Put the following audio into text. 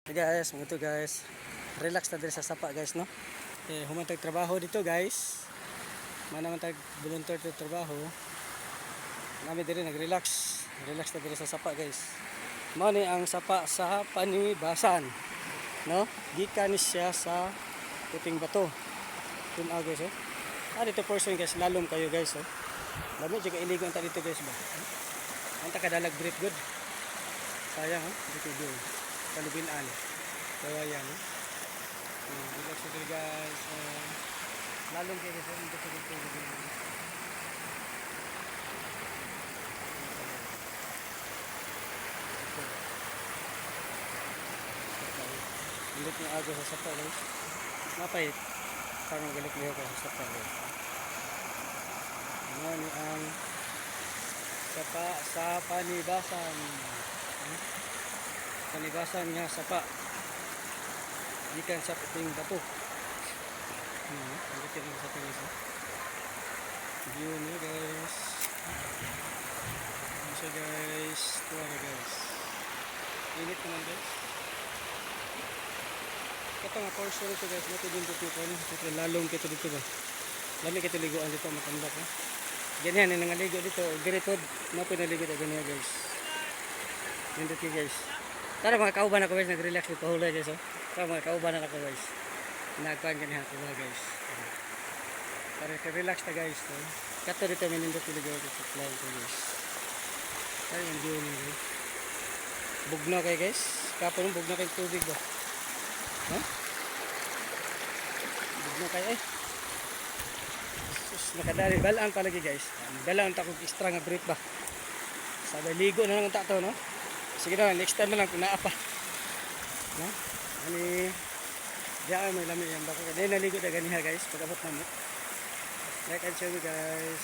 Hey guys, mga to guys. Relax na din sa sapa guys, no? Humantag trabaho dito guys. Manaman tag volunteer to trabaho. Nami diri nag-relax. Relax na din sa sapa guys. Mao ni ang sapa sa Panibasan, no? Gikan siya sa Puting Bato. Tun-aw guys, oh. Dito person guys, lalom kayo guys, oh. Lami jud ka iligo anta dito guys ba. Anta kadalag breath good. Sayang, oh. Dito din. Kalubinan. Kawayan, eh. Relax na guys. Lalong kayo guys. Hindi ko dito. Hindi nyo agaw sa sapa guys. Mapait. Parang galit nyo ka sa sapa guys. Ano ni ang sapa sa Panibasan. Panibasan nga sapa. Gikan sa Puting Bato. Ang gating mo sa guys. View nyo guys. Ano siya guys. Tuwa na guys. Init naman guys. Ito nga portion ito guys. Nato din dito ko. Ito lalong kito dito ba. Lami kito liguan dito. Matanda ko. Ganyan yung nangaligo dito. Diretod. Napinaligo dito ganyan guys. Yan dito guys. Tara mga kauban ako guys. Nag-relax dito. Hula guys. Oh. Tara mga kauban ako guys. Nagkuhan ganyan ako guys. Tara relax na guys. Kato dito may nindot ligo dito. Guys. Tara yung view nyo guys. Bugna kayo guys. Kapon bugna kayo tubig ba. Ha? Bugna kayo eh. Sus, nakadali. Balaan palagi guys. Balaan takong extra nga brief ba. Sabay ligo na lang ang tato no. Sige na, next time na lang kung naapa. No? Ani, diyan may lami yan bako. Dahil naligo na ganiha guys. Pag-abot namin. Like and share me guys.